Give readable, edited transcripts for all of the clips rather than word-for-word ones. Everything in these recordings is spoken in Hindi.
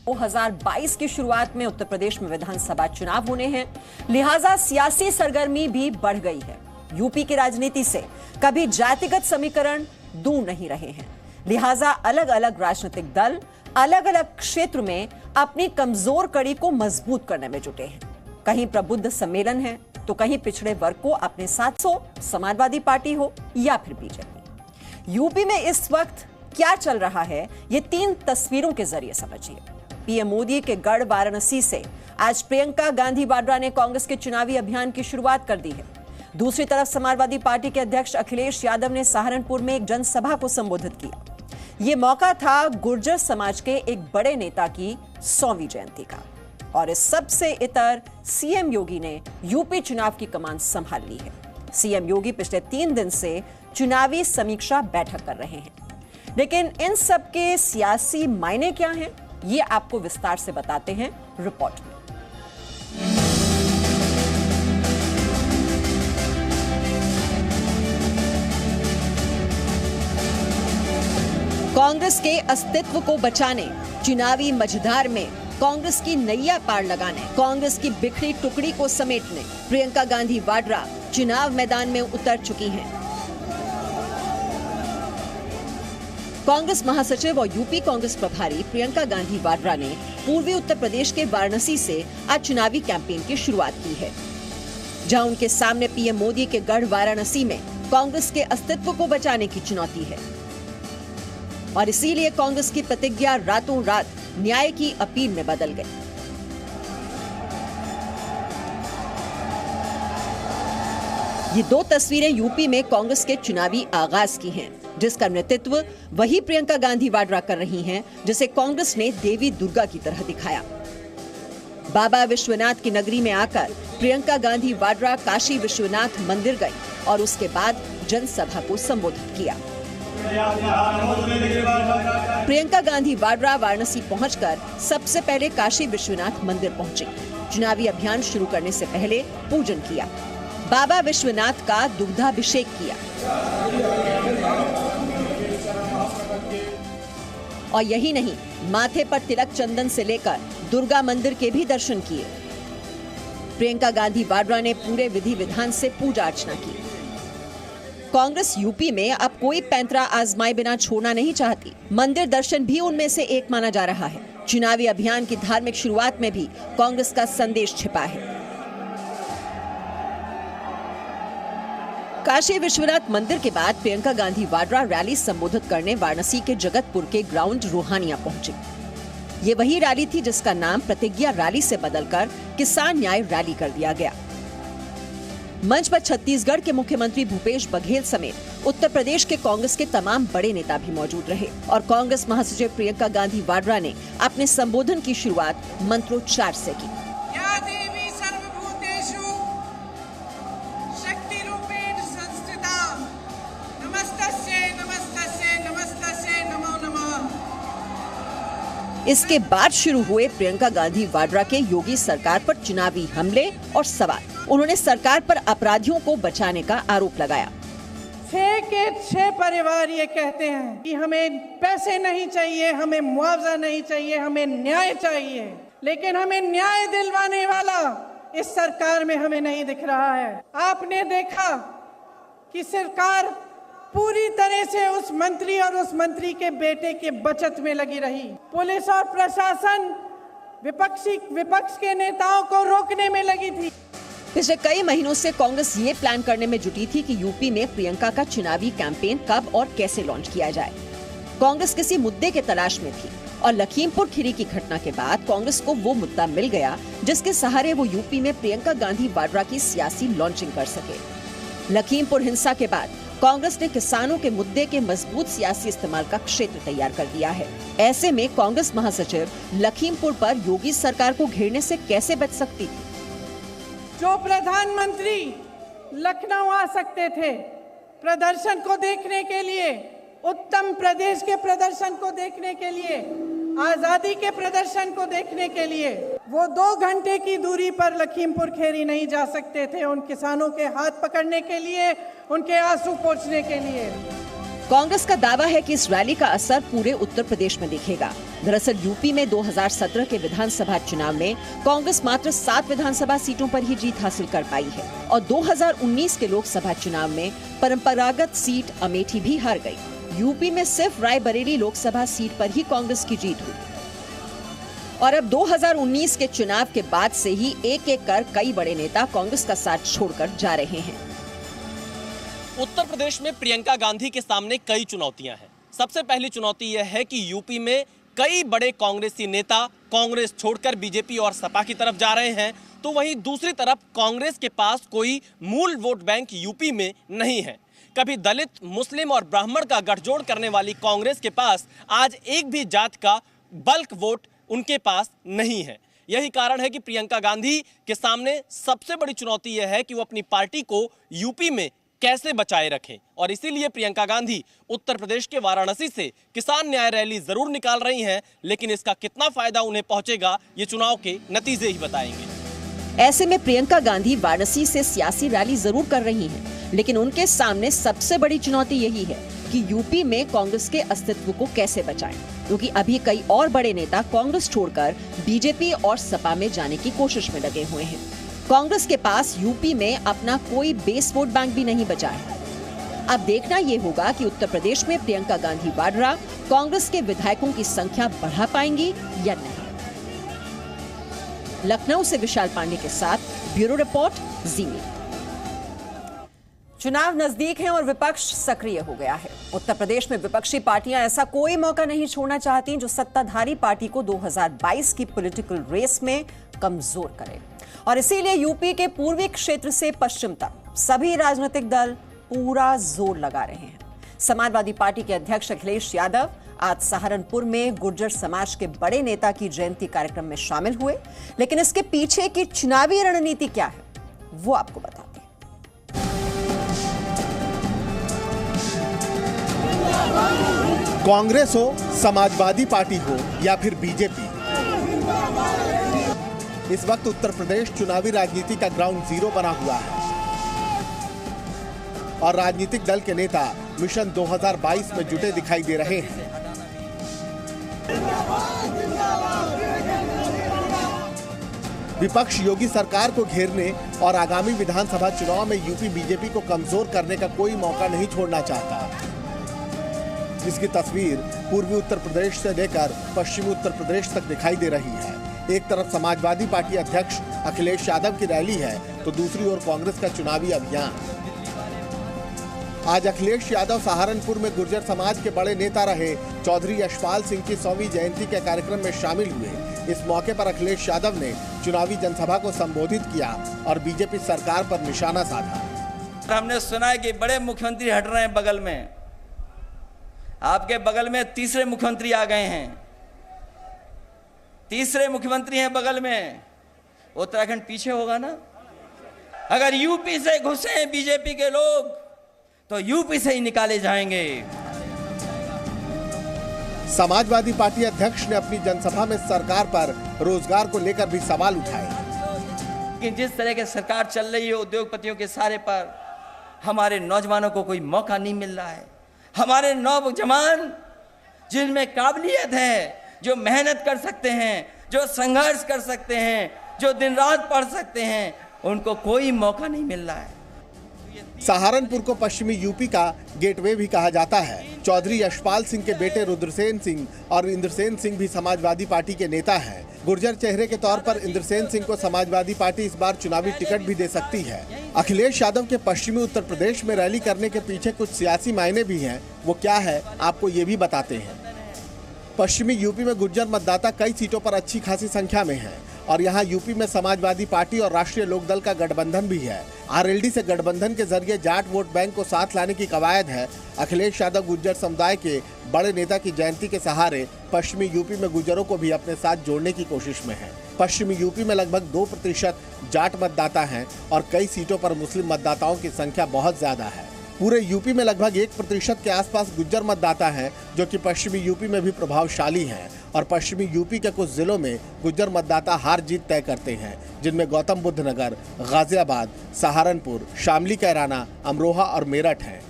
2022 की शुरुआत में उत्तर प्रदेश में विधानसभा चुनाव होने हैं, लिहाजा सियासी सरगर्मी भी बढ़ गई है। यूपी की राजनीति से कभी जातिगत समीकरण दूर नहीं रहे हैं, लिहाजा अलग अलग राजनीतिक दल अलग अलग क्षेत्र में अपनी कमजोर कड़ी को मजबूत करने में जुटे हैं। कहीं प्रबुद्ध सम्मेलन है तो कहीं पिछड़े वर्ग को अपने साथ हो, समाजवादी पार्टी हो या फिर बीजेपी। यूपी में इस वक्त क्या चल रहा है, ये 3 तस्वीरों के जरिए समझिए। पीएम मोदी के गढ़ वाराणसी से आज प्रियंका गांधी वाड्रा ने कांग्रेस के चुनावी अभियान की शुरुआत कर दी है। दूसरी तरफ समाजवादी पार्टी के अध्यक्ष अखिलेश यादव ने सहारनपुर में एक जनसभा को संबोधित किया। ये मौका था गुर्जर समाज के एक बड़े नेता की 100वीं जयंती का, और इस सब से इतर सीएम योगी ने यूपी चुनाव की कमान संभाल ली है। सीएम योगी पिछले 3 दिन से चुनावी समीक्षा बैठक कर रहे हैं, लेकिन इन सब के सियासी मायने क्या हैं, ये आपको विस्तार से बताते हैं रिपोर्ट में। कांग्रेस के अस्तित्व को बचाने, चुनावी मझधार में कांग्रेस की नैया पार लगाने, कांग्रेस की बिखरी टुकड़ी को समेटने प्रियंका गांधी वाड्रा चुनाव मैदान में उतर चुकी हैं। कांग्रेस महासचिव और यूपी कांग्रेस प्रभारी प्रियंका गांधी वाड्रा ने पूर्वी उत्तर प्रदेश के वाराणसी से आज चुनावी कैंपेन की शुरुआत की है, जहां उनके सामने पीएम मोदी के गढ़ वाराणसी में कांग्रेस के अस्तित्व को बचाने की चुनौती है, और इसीलिए कांग्रेस की प्रतिज्ञा रातों रात न्याय की अपील में बदल गई। ये 2 तस्वीरें यूपी में कांग्रेस के चुनावी आगाज की हैं, जिसका नेतृत्व वही प्रियंका गांधी वाड्रा कर रही हैं, जिसे कांग्रेस ने देवी दुर्गा की तरह दिखाया। बाबा विश्वनाथ की नगरी में आकर प्रियंका गांधी वाड्रा काशी विश्वनाथ मंदिर गई और उसके बाद जनसभा को संबोधित किया। प्रियंका गांधी वाड्रा वाराणसी पहुंचकर सबसे पहले काशी विश्वनाथ मंदिर पहुंची। चुनावी अभियान शुरू करने से पहले पूजन किया, बाबा विश्वनाथ का दुग्धाभिषेक किया और यही नहीं, माथे पर तिलक चंदन से लेकर दुर्गा मंदिर के भी दर्शन किए। प्रियंका गांधी वाड्रा ने पूरे विधि विधान से पूजा अर्चना की। कांग्रेस यूपी में अब कोई पैंतरा आजमाए बिना छोड़ना नहीं चाहती। मंदिर दर्शन भी उनमें से एक माना जा रहा है। चुनावी अभियान की धार्मिक शुरुआत में भी कांग्रेस का संदेश छिपा है। काशी विश्वनाथ मंदिर के बाद प्रियंका गांधी वाड्रा रैली संबोधित करने वाराणसी के जगतपुर के ग्राउंड रोहानिया पहुंची। ये वही रैली थी जिसका नाम प्रतिज्ञा रैली से बदलकर किसान न्याय रैली कर दिया गया। मंच पर छत्तीसगढ़ के मुख्यमंत्री भूपेश बघेल समेत उत्तर प्रदेश के कांग्रेस के तमाम बड़े नेता भी मौजूद रहे, और कांग्रेस महासचिव प्रियंका गांधी वाड्रा ने अपने संबोधन की शुरुआत मंत्रोच्चार से की। इसके बाद शुरू हुए प्रियंका गांधी वाड्रा के योगी सरकार पर चुनावी हमले और सवाल। उन्होंने सरकार पर अपराधियों को बचाने का आरोप लगाया। 6 के 6 परिवार ये कहते हैं कि हमें पैसे नहीं चाहिए, हमें मुआवजा नहीं चाहिए, हमें न्याय चाहिए, लेकिन हमें न्याय दिलवाने वाला इस सरकार में हमें नहीं दिख रहा है। आपने देखा कि सरकार पूरी तरह से उस मंत्री और उस मंत्री के बेटे के बचत में लगी रही। पुलिस और प्रशासन विपक्ष के नेताओं को रोकने में लगी थी। पिछले कई महीनों से कांग्रेस ये प्लान करने में जुटी थी कि यूपी में प्रियंका का चुनावी कैंपेन कब और कैसे लॉन्च किया जाए। कांग्रेस किसी मुद्दे के तलाश में थी, और लखीमपुर खीरी की घटना के बाद कांग्रेस को वो मुद्दा मिल गया जिसके सहारे वो यूपी में प्रियंका गांधी वाड्रा की सियासी लॉन्चिंग कर सके। लखीमपुर हिंसा के बाद कांग्रेस ने किसानों के मुद्दे के मजबूत सियासी इस्तेमाल का क्षेत्र तैयार कर दिया है। ऐसे में कांग्रेस महासचिव लखीमपुर पर योगी सरकार को घेरने से कैसे बच सकती थी? जो प्रधानमंत्री लखनऊ आ सकते थे प्रदर्शन को देखने के लिए, उत्तर प्रदेश के प्रदर्शन को देखने के लिए, आजादी के प्रदर्शन को देखने के लिए, वो 2 घंटे की दूरी पर लखीमपुर खीरी नहीं जा सकते थे उन किसानों के हाथ पकड़ने के लिए, उनके आंसू पोंछने के लिए। कांग्रेस का दावा है कि इस रैली का असर पूरे उत्तर प्रदेश में दिखेगा। दरअसल यूपी में 2017 के विधानसभा चुनाव में कांग्रेस मात्र 7 विधानसभा सीटों पर ही जीत हासिल कर पाई है और 2019 के लोकसभा चुनाव में परंपरागत सीट अमेठी भी हार गई। यूपी में सिर्फ रायबरेली लोकसभा सीट पर ही कांग्रेस की जीत हुई और अब 2019 के चुनाव के बाद से ही एक एक कर कई बड़े नेता कांग्रेस का साथ छोड़कर जा रहे हैं। उत्तर प्रदेश में प्रियंका गांधी के सामने कई चुनौतियां हैं। सबसे पहली चुनौती यह है कि यूपी में कई बड़े कांग्रेसी नेता कांग्रेस छोड़कर बीजेपी और सपा की तरफ जा रहे हैं, तो वहीं दूसरी तरफ कांग्रेस के पास कोई मूल वोट बैंक यूपी में नहीं है। कभी दलित, मुस्लिम और ब्राह्मण का गठजोड़ करने वाली कांग्रेस के पास आज एक भी जात का बल्क वोट उनके पास नहीं है। यही कारण है कि प्रियंका गांधी के सामने सबसे बड़ी चुनौती यह है कि वो अपनी पार्टी को यूपी में कैसे बचाए रखें और इसीलिए प्रियंका गांधी उत्तर प्रदेश के वाराणसी से किसान न्याय रैली जरूर निकाल रही हैं, लेकिन इसका कितना फायदा उन्हें पहुंचेगा ये चुनाव के नतीजे ही बताएंगे। ऐसे में प्रियंका गांधी वाराणसी से सियासी रैली जरूर कर रही हैं, लेकिन उनके सामने सबसे बड़ी चुनौती यही है कि यूपी में कांग्रेस के अस्तित्व को कैसे बचाएं, क्योंकि अभी कई और बड़े नेता कांग्रेस छोड़कर बीजेपी और सपा में जाने की कोशिश में लगे हुए हैं। कांग्रेस के पास यूपी में अपना कोई बेस वोट बैंक भी नहीं बचा है। अब देखना ये होगा कि उत्तर प्रदेश में प्रियंका गांधी वाड्रा कांग्रेस के विधायकों की संख्या बढ़ा पाएंगी या नहीं। लखनऊ से विशाल पांडे के साथ ब्यूरो रिपोर्ट, जी मीडिया। चुनाव नजदीक हैं और विपक्ष सक्रिय हो गया है। उत्तर प्रदेश में विपक्षी पार्टियां ऐसा कोई मौका नहीं छोड़ना चाहती जो सत्ताधारी पार्टी को 2022 की पॉलिटिकल रेस में कमजोर करे और इसीलिए यूपी के पूर्वी क्षेत्र से पश्चिम तक सभी राजनीतिक दल पूरा जोर लगा रहे हैं। समाजवादी पार्टी के अध्यक्ष अखिलेश यादव आज सहारनपुर में गुर्जर समाज के बड़े नेता की जयंती कार्यक्रम में शामिल हुए, लेकिन इसके पीछे की चुनावी रणनीति क्या है वो आपको बताते हैं। कांग्रेस हो, समाजवादी पार्टी हो या फिर बीजेपी, इस वक्त उत्तर प्रदेश चुनावी राजनीति का ग्राउंड जीरो बना हुआ है और राजनीतिक दल के नेता मिशन 2022 में जुटे दिखाई दे रहे हैं। विपक्ष योगी सरकार को घेरने और आगामी विधानसभा चुनाव में यूपी बीजेपी को कमजोर करने का कोई मौका नहीं छोड़ना चाहता, जिसकी तस्वीर पूर्वी उत्तर प्रदेश से लेकर पश्चिमी उत्तर प्रदेश तक दिखाई दे रही है। एक तरफ समाजवादी पार्टी अध्यक्ष अखिलेश यादव की रैली है तो दूसरी ओर कांग्रेस का चुनावी अभियान। आज अखिलेश यादव सहारनपुर में गुर्जर समाज के बड़े नेता रहे चौधरी यशपाल सिंह की 100वीं जयंती के कार्यक्रम में शामिल हुए। इस मौके पर अखिलेश यादव ने चुनावी जनसभा को संबोधित किया और बीजेपी सरकार पर निशाना साधा। हमने सुना है कि बड़े मुख्यमंत्री हट रहे हैं, बगल में आपके बगल में तीसरे मुख्यमंत्री आ गए हैं, तीसरे मुख्यमंत्री हैं बगल में। उत्तराखंड पीछे होगा ना। अगर यूपी से घुसे हैं बीजेपी के लोग तो यूपी से ही निकाले जाएंगे। समाजवादी पार्टी अध्यक्ष ने अपनी जनसभा में सरकार पर रोजगार को लेकर भी सवाल उठाए कि जिस तरह की सरकार चल रही है उद्योगपतियों के सारे पर, हमारे नौजवानों को कोई मौका नहीं मिल रहा है। हमारे नौजवान जिनमें काबिलियत है, जो मेहनत कर सकते हैं, जो संघर्ष कर सकते हैं, जो दिन रात पढ़ सकते हैं, उनको कोई मौका नहीं मिल रहा है। सहारनपुर को पश्चिमी यूपी का गेटवे भी कहा जाता है। चौधरी यशपाल सिंह के बेटे रुद्रसेन सिंह और इंद्रसेन सिंह भी समाजवादी पार्टी के नेता हैं। गुर्जर चेहरे के तौर पर इंद्रसेन सिंह को समाजवादी पार्टी इस बार चुनावी टिकट भी दे सकती है। अखिलेश यादव के पश्चिमी उत्तर प्रदेश में रैली करने के पीछे कुछ सियासी मायने भी हैं। वो क्या है, आपको ये भी बताते हैं। पश्चिमी यूपी में गुर्जर मतदाता कई सीटों पर अच्छी खासी संख्या में हैं और यहाँ यूपी में समाजवादी पार्टी और राष्ट्रीय लोकदल का गठबंधन भी है। आरएलडी से गठबंधन के जरिए जाट वोट बैंक को साथ लाने की कवायद है। अखिलेश यादव गुर्जर समुदाय के बड़े नेता की जयंती के सहारे पश्चिमी यूपी में गुर्जरों को भी अपने साथ जोड़ने की कोशिश में है। पश्चिमी यूपी में लगभग 2% जाट मतदाता हैं और कई सीटों पर मुस्लिम मतदाताओं की संख्या बहुत ज्यादा है। पूरे यूपी में लगभग 1% के आसपास गुर्जर मतदाता हैं, जो कि पश्चिमी यूपी में भी प्रभावशाली हैं और पश्चिमी यूपी के कुछ जिलों में गुर्जर मतदाता हार जीत तय करते हैं, जिनमें गौतम बुद्ध नगर, गाजियाबाद, सहारनपुर, शामली, कैराना, अमरोहा और मेरठ हैं।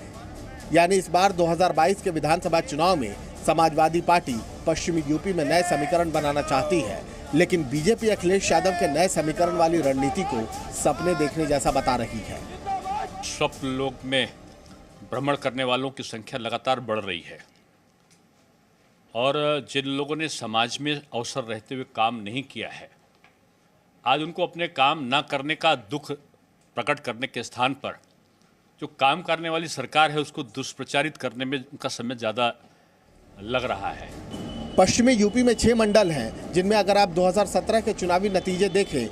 यानी इस बार 2022 के विधानसभा चुनाव में समाजवादी पार्टी पश्चिमी यूपी में नए समीकरण बनाना चाहती है, लेकिन बीजेपी अखिलेश यादव के नए समीकरण वाली रणनीति को सपने देखने जैसा बता रही है। स्वप्न लोक में भ्रमण करने वालों की संख्या लगातार बढ़ रही है और जिन लोगों ने समाज में अवसर रहते हुए काम नहीं किया है, आज उनको अपने काम ना करने का दुख प्रकट करने के स्थान पर जो काम करने वाली सरकार है उसको दुष्प्रचारित करने में उनका समय ज़्यादा लग रहा है। पश्चिमी यूपी में 6 मंडल हैं, जिनमें अगर आप 2017 के चुनावी नतीजे देखें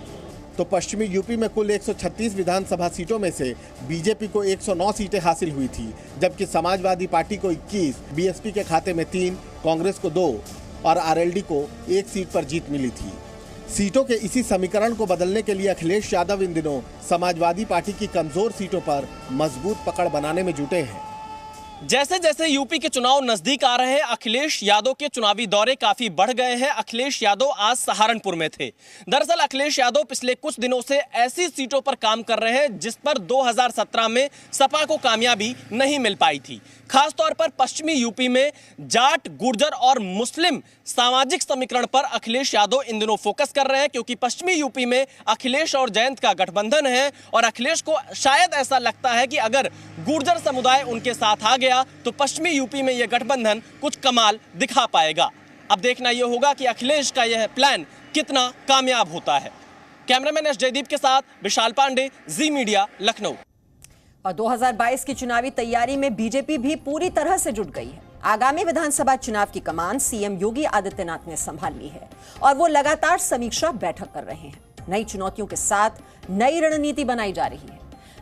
तो पश्चिमी यूपी में कुल 136 विधानसभा सीटों में से बीजेपी को 109 सीटें हासिल हुई थी, जबकि समाजवादी पार्टी को 21, बीएसपी के खाते में 3, कांग्रेस को 2 और आरएलडी को 1 सीट पर जीत मिली थी। सीटों के इसी समीकरण को बदलने के लिए अखिलेश यादव इन दिनों समाजवादी पार्टी की कमजोर सीटों पर मजबूत पकड़ बनाने में जुटे हैं। जैसे जैसे यूपी के चुनाव नजदीक आ रहे हैं, अखिलेश यादव के चुनावी दौरे काफी बढ़ गए हैं। अखिलेश यादव आज सहारनपुर में थे। दरअसल अखिलेश यादव पिछले कुछ दिनों से ऐसी सीटों पर काम कर रहे हैं जिस पर 2017 में सपा को कामयाबी नहीं मिल पाई थी। खासतौर पर पश्चिमी यूपी में जाट, गुर्जर और मुस्लिम सामाजिक समीकरण पर अखिलेश यादव इन दिनों फोकस कर रहे हैं, क्योंकि पश्चिमी यूपी में अखिलेश और जयंत का गठबंधन है और अखिलेश को शायद ऐसा लगता है कि अगर गुर्जर समुदाय उनके साथ आ गया तो पश्चिमी यूपी में यह गठबंधन कुछ कमाल दिखा पाएगा। अब देखना यह होगा कि अखिलेश का यह प्लान कितना कामयाब होता है। कैमरामैन एस जयदीप के साथ विशाल पांडे, जी मीडिया, लखनऊ। और 2022 की चुनावी तैयारी में बीजेपी भी पूरी तरह से जुट गई है। आगामी विधानसभा चुनाव की कमान सीएम योगी आदित्यनाथ ने संभाल ली है और वो लगातार समीक्षा बैठक कर रहे हैं। नई चुनौतियों के साथ नई रणनीति बनाई जा रही है।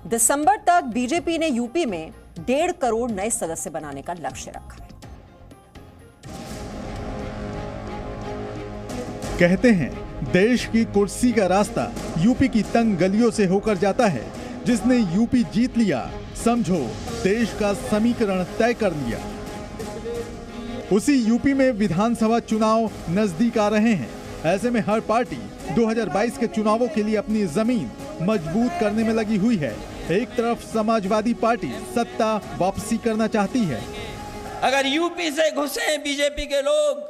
दिसंबर तक बीजेपी ने यूपी में 1.5 करोड़ नए सदस्य बनाने का लक्ष्य रखा है। कहते हैं देश की कुर्सी का रास्ता यूपी की तंग गलियों से होकर जाता है। जिसने यूपी जीत लिया, समझो देश का समीकरण तय कर लिया। उसी यूपी में विधानसभा चुनाव नजदीक आ रहे हैं। ऐसे में हर पार्टी 2022 के चुनावों के लिए अपनी जमीन मजबूत करने में लगी हुई है। एक तरफ समाजवादी पार्टी सत्ता वापसी करना चाहती है। अगर यूपी से घुसे बीजेपी के लोग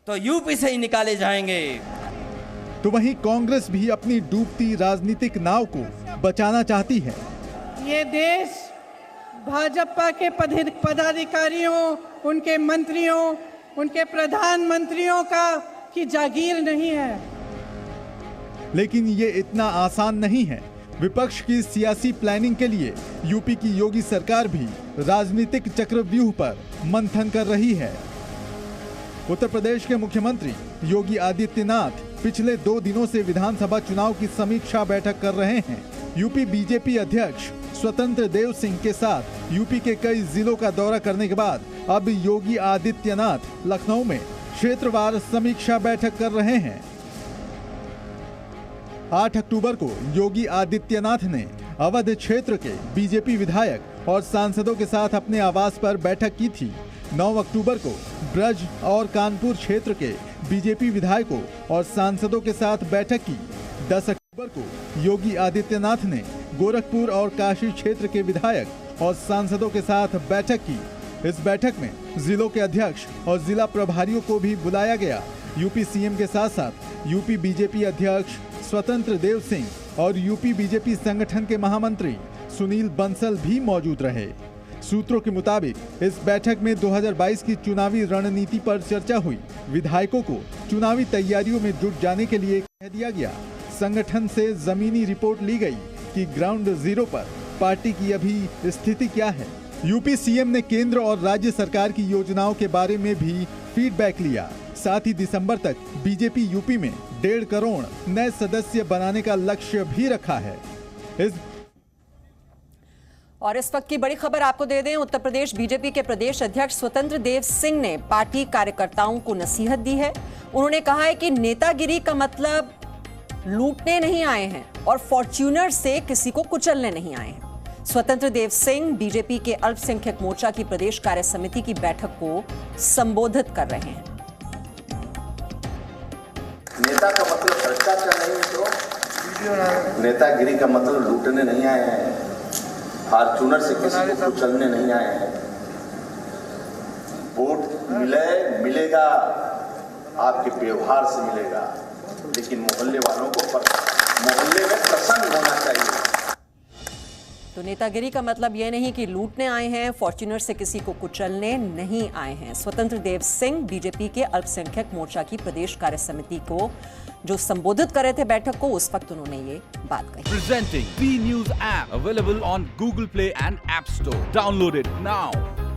तो यूपी से ही निकाले जाएंगे। तो वहीं कांग्रेस भी अपनी डूबती राजनीतिक नाव को बचाना चाहती है। ये देश भाजपा के पदाधिकारियों, उनके मंत्रियों, उनके प्रधानमंत्रियों की जागीर नहीं है। लेकिन ये इतना आसान नहीं है। विपक्ष की सियासी प्लानिंग के लिए यूपी की योगी सरकार भी राजनीतिक चक्रव्यूह पर मंथन कर रही है। उत्तर प्रदेश के मुख्यमंत्री योगी आदित्यनाथ पिछले 2 दिनों से विधानसभा चुनाव की समीक्षा बैठक कर रहे हैं। यूपी बीजेपी अध्यक्ष स्वतंत्र देव सिंह के साथ यूपी के कई जिलों का दौरा करने के बाद अब योगी आदित्यनाथ लखनऊ में क्षेत्रवार समीक्षा बैठक कर रहे हैं। 8 अक्टूबर को योगी आदित्यनाथ ने अवध क्षेत्र के बीजेपी विधायक और सांसदों के साथ अपने आवास पर बैठक की थी। 9 अक्टूबर को ब्रज और कानपुर क्षेत्र के बीजेपी विधायकों और सांसदों के साथ बैठक की। 10 अक्टूबर को योगी आदित्यनाथ ने गोरखपुर और काशी क्षेत्र के विधायक और सांसदों के साथ बैठक की। इस बैठक में जिलों के अध्यक्ष और जिला प्रभारियों को भी बुलाया गया। यूपी सीएम के साथ साथ यूपी बीजेपी अध्यक्ष स्वतंत्र देव सिंह और यूपी बीजेपी संगठन के महामंत्री सुनील बंसल भी मौजूद रहे। सूत्रों के मुताबिक इस बैठक में 2022 की चुनावी रणनीति पर चर्चा हुई। विधायकों को चुनावी तैयारियों में जुट जाने के लिए कह दिया गया। संगठन से जमीनी रिपोर्ट ली गई कि ग्राउंड जीरो पर पार्टी की अभी स्थिति क्या है। यूपी सीएम ने केंद्र और राज्य सरकार की योजनाओं के बारे में भी फीडबैक लिया। साथ ही दिसंबर तक बीजेपी यूपी में 1.5 करोड़ नए सदस्य बनाने का लक्ष्य भी रखा है। और इस वक्त की बड़ी खबर आपको दे दें, उत्तर प्रदेश बीजेपी के प्रदेश अध्यक्ष स्वतंत्र देव सिंह ने पार्टी कार्यकर्ताओं को नसीहत दी है। उन्होंने कहा है कि नेतागिरी का मतलब लूटने नहीं आए हैं और फॉर्च्यूनर से किसी को कुचलने नहीं आए हैं। स्वतंत्र देव सिंह बीजेपी के अल्पसंख्यक मोर्चा की प्रदेश कार्य समिति की बैठक को संबोधित कर रहे हैं। नेता का मतलब भ्रष्टाचार नहीं है, तो नेतागिरी का मतलब लूटने नहीं आए हैं, फॉर्च्यूनर से किसी को कुचलने नहीं आए हैं। वोट मिलेगा आपके व्यवहार से मिलेगा, लेकिन मोहल्ले वालों को मोहल्ले में प्रसन्न होना चाहिए। तो नेतागिरी का मतलब यह नहीं कि लूटने आए हैं, फॉर्च्यूनर से किसी को कुचलने नहीं आए हैं। स्वतंत्र देव सिंह बीजेपी के अल्पसंख्यक मोर्चा की प्रदेश कार्य समिति को जो संबोधित कर रहे थे बैठक को, उस वक्त उन्होंने ये बात कही। Presenting B News app available on Google Play and App Store. Download it now.